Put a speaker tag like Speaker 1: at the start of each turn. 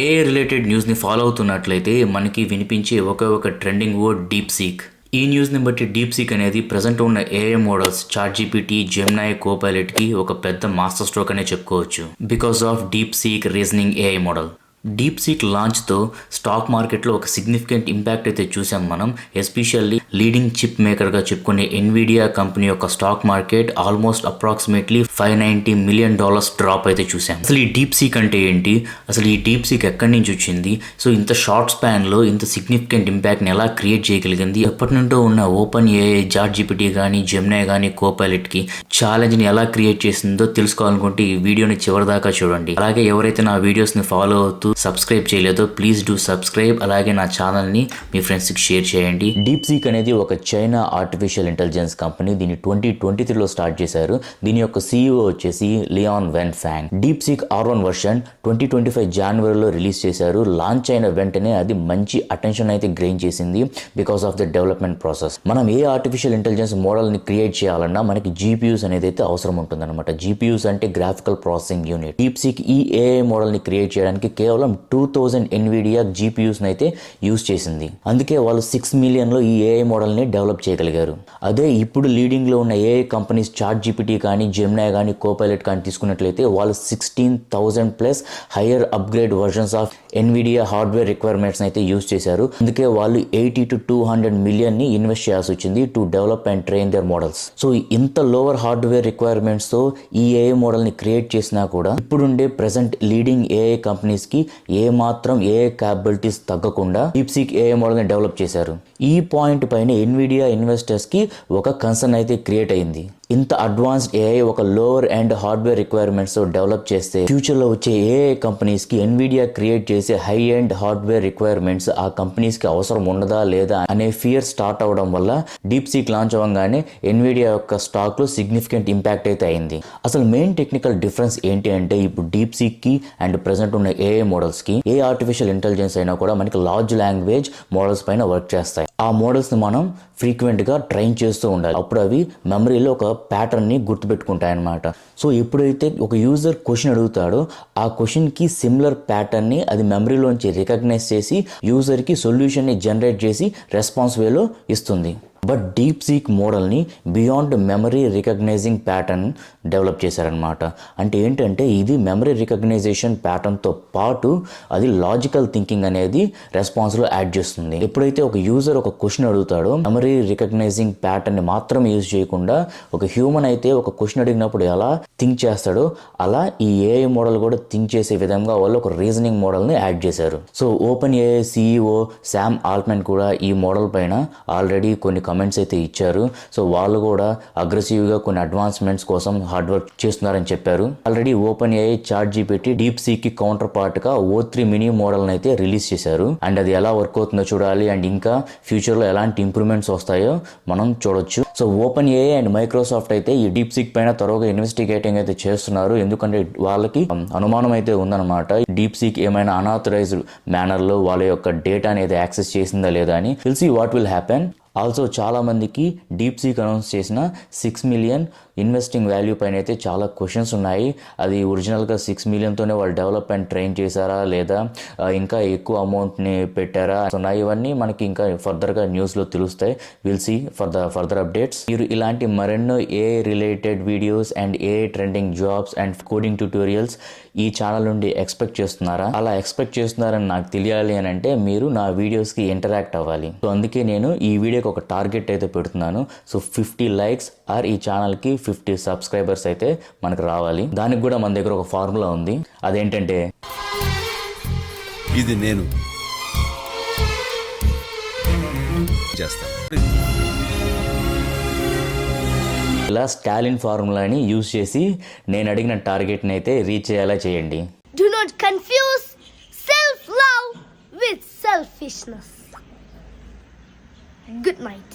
Speaker 1: AI related న్యూస్ని follow అవుతున్నట్లయితే మనకి వినిపించే ఒక ట్రెండింగ్ వర్డ్ డీప్ సీక్. ఈ న్యూస్ని బట్టి డీప్ సీక్ అనేది ప్రజెంట్ ఉన్న ఏఐ మోడల్స్ చాట్‌జీపీటీ, జెమినై, కోపైలట్కి ఒక పెద్ద మాస్టర్ స్ట్రోక్ అనే చెప్పుకోవచ్చు. Because of DeepSeek reasoning AI model. DeepSeek లాంచ్తో స్టాక్ మార్కెట్లో ఒక సిగ్నిఫికెంట్ ఇంపాక్ట్ అయితే చూసాం మనం. ఎస్పెషల్లీ లీడింగ్ చిప్ మేకర్గా చెప్పుకునే ఎన్విడియా కంపెనీ యొక్క stock market almost approximately $590 million drop అయితే చూసాం. అసలు ఈ డీప్ సీక్ అంటే ఏంటి, అసలు ఈ డీప్ సీక్ ఎక్కడి నుంచి వచ్చింది, సో ఇంత షార్ట్ స్పాన్లో ఇంత సిగ్నిఫికెంట్ ఇంపాక్ట్ని ఎలా క్రియేట్ చేయగలిగింది, ఎప్పటి నుండో ఉన్న ఓపెన్ ఏఐ, చాట్‌జీపీటీ కానీ, జెమినై కానీ, కోపైలట్కి ఛాలెంజ్ని ఎలా క్రియేట్ చేసిందో తెలుసుకోవాలనుకుంటే ఈ వీడియోని చివరిదాకా చూడండి. అలాగే ఎవరైతే నా వీడియోస్ని ఫాలో అవుతూ సబ్స్క్రైబ్ చేయలేదో ప్లీజ్ డూ సబ్స్క్రైబ్. అలాగే నా ఛానల్ని మీ ఫ్రెండ్స్కి షేర్ చేయండి. డీప్ సీక్ అనేది ఒక చైనా ఆర్టిఫిషియల్ ఇంటెలిజెన్స్ కంపెనీ. దీన్ని 2023లో స్టార్ట్ చేశారు. దీని యొక్క CEO వచ్చేసి Liang Wenfeng. DeepSeek R1 version 2025 జనవరిలో రిలీజ్ చేశారు. లాంచ్ అయిన వెంటనే అది మంచి అటెన్షన్ అయితే గెయిన్ చేసింది because of the development process. మనం ఏ ఆర్టిఫిషియల్ ఇంటెలిజెన్స్ మోడల్ని క్రియేట్ చేయాలన్నా మనకి GPUs అనేది అయితే అవసరం ఉంటుంది అనమాట. GPUs అంటే graphical processing unit. Deep seek ఈ AI మోడల్ని క్రియేట్ చేయడానికి కేవలం 2000 ఎన్విడియా GPUs అయితే యూజ్ చేసింది. అందుకే వాళ్ళు 6 మిలియన్లో ఈ AI మోడల్ని డెవలప్ చేయగలిగారు. అదే ఇప్పుడు లీడింగ్లో ఉన్న AI కంపెనీస్ చాట్‌జీపీటీ కానీ, జెమినై కానీ, కోపైలట్ కానీ తీసుకున్నట్లయితే వాళ్ళు 16,000+ higher upgrade versions of Nvidia hardware requirements అయితే యూజ్ చేశారు. అందుకే వాళ్ళు 80 to 200 మిలియన్ని ఇన్వెస్ట్ చేయాల్సి వచ్చింది to develop and train their models. So ఇంత లోవర్ హార్డ్వేర్ రిక్వైర్మెంట్స్తో ఈ AI మోడల్ని క్రియేట్ చేసినా కూడా ఇప్పుడుండే ప్రెసెంట్ లీడింగ్ AI కంపెనీస్కి ఏ మాత్రం AI క్యాపబిలిటీస్ తగ్గకుండా డీప్ సీక్ AI మోడల్ని డెవలప్ చేశారు. ఈ పాయింట్ పైన ఎన్విడియా ఇన్వెస్టర్స్కి ఒక కన్సర్న్ అయితే క్రియేట్ అయింది. ఇంత అడ్వాన్స్డ్ AI ఒక లోవర్ అండ్ హార్డ్వేర్ రిక్వైర్మెంట్స్తో డెవలప్ చేస్తే ఫ్యూచర్లో వచ్చే AI కంపెనీస్కి ఎన్విడియా క్రియేట్ చేసే హై అండ్ హార్డ్వేర్ రిక్వైర్మెంట్స్ ఆ కంపెనీస్కి అవసరం ఉండదా లేదా అనే ఫియర్ స్టార్ట్ అవడం వల్ల డీప్ సీక్ లాంచ్ అవ్వగానే ఎన్విడియా యొక్క స్టాక్లో సిగ్నిఫికెంట్ ఇంపాక్ట్ అయితే అయింది. అసలు మెయిన్ టెక్నికల్ డిఫరెన్స్ ఏంటి అంటే ఇప్పుడు డీప్ సీక్కి అండ్ ప్రెసెంట్ ఉన్న AI మోడల్స్కి ఏ ఆర్టిఫిషియల్ ఇంటెలిజెన్స్ అయినా కూడా మనకి లార్జ్ లాంగ్వేజ్ మోడల్స్ పైన వర్క్ చేస్తాయి. ఆ మోడల్స్ని మనం ఫ్రీక్వెంట్గా ట్రైన్ చేస్తూ ఉండాలి. అప్పుడు అవి మెమరీలో ఒక ప్యాటర్న్ని గుర్తుపెట్టుకుంటాయి అన్నమాట. సో ఎప్పుడైతే ఒక యూజర్ క్వశ్చన్ అడుగుతాడో ఆ క్వశ్చన్కి సిమిలర్ ప్యాటర్న్ని అది మెమరీలోంచి రికగ్నైజ్ చేసి యూజర్కి సొల్యూషన్ని జనరేట్ చేసి రెస్పాన్స్ వేలో ఇస్తుంది. బట్ డీప్ సీక్ మోడల్ని beyond memory recognizing pattern develop చేశారనమాట. అంటే ఏంటంటే ఇది మెమరీ రికగ్నైజేషన్ ప్యాటర్న్తో పాటు అది లాజికల్ థింకింగ్ అనేది రెస్పాన్స్లో యాడ్ చేస్తుంది. ఎప్పుడైతే ఒక యూజర్ ఒక క్వశ్చన్ అడుగుతాడో మెమరీ రికగ్నైజింగ్ ప్యాటర్న్ని మాత్రం యూజ్ చేయకుండా ఒక హ్యూమన్ అయితే ఒక క్వశ్చన్ అడిగినప్పుడు ఎలా థింక్ చేస్తాడో అలా ఈ AI మోడల్ కూడా థింక్ చేసే విధంగా వాళ్ళు ఒక రీజనింగ్ మోడల్ని యాడ్ చేశారు. So open AI CEO Sam Altman కూడా ఈ మోడల్ పైన ఆల్రెడీ కొన్ని కమెంట్స్ అయితే ఇచ్చారు. సో వాళ్ళు కూడా అగ్రెసివ్గా కొన్ని అడ్వాన్స్మెంట్స్ కోసం హార్డ్ వర్క్ చేస్తున్నారని చెప్పారు. ఆల్రెడీ ఓపెన్ AI, చాట్‌జీపీటీ డీప్ సీక్కి కౌంటర్ పార్ట్గా O3 మినీ మోడల్ని అయితే రిలీజ్ చేశారు. అండ్ అది ఎలా వర్క్ అవుతుందో చూడాలి. అండ్ ఇంకా ఫ్యూచర్లో ఎలాంటి ఇంప్రూవ్మెంట్స్ వస్తాయో మనం చూడొచ్చు. So open AI and Microsoft అయితే ఈ డీప్ సీక్ పైన త్వరగా ఇన్వెస్టిగేటింగ్ అయితే చేస్తున్నారు. ఎందుకంటే వాళ్ళకి అనుమానం అయితే ఉందన్నమాట. డీప్ సీక్ ఏమైనా అనాథరైజ్డ్ మేనర్లో వాళ్ళ యొక్క డేటా అనేది యాక్సెస్ చేసిందా లేదా అని. Will see what will happen. Also చాలా మందికి డీప్ సీక్ అనౌన్స్ చేసిన 6 మిలియన్ ఇన్వెస్టింగ్ వాల్యూ పైన అయితే చాలా క్వశ్చన్స్ ఉన్నాయి. అది ఒరిజినల్గా 6 మిలియన్తోనే వాళ్ళు డెవలప్ అండ్ ట్రైన్ చేశారా లేదా ఇంకా ఎక్కువ అమౌంట్ని పెట్టారా ఉన్నాయి. ఇవన్నీ మనకి ఇంకా ఫర్దర్గా న్యూస్లో తెలుస్తాయి. Will see further updates. మీరు ఇలాంటి మరెన్నో AI related videos and AI trending jobs and coding tutorials ఈ ఛానల్ నుండి ఎక్స్పెక్ట్ చేస్తున్నారా? అలా ఎక్స్పెక్ట్ చేస్తున్నారని నాకు తెలియాలి అని అంటే మీరు నా వీడియోస్కి ఇంటరాక్ట్ అవ్వాలి. సో అందుకే నేను ఈ వీడియోకి ఒక టార్గెట్ అయితే పెడుతున్నాను. సో 50 లైక్స్ ఆర్ ఈ ఛానల్కి 50 సబ్స్క్రైబర్స్ అయితే మనకు రావాలి. దానికి కూడా మన దగ్గర ఒక ఫార్ములా ఉంది. అదేంటంటే
Speaker 2: ఇది నేను చేస్తాను.
Speaker 1: ఇలా స్టాలిన్ ఫార్ములాని యూజ్ చేసి నేను అడిగిన టార్గెట్ని అయితే రీచ్ అయ్యేలా చేయండి.
Speaker 3: Do not confuse self-love with selfishness. Good night.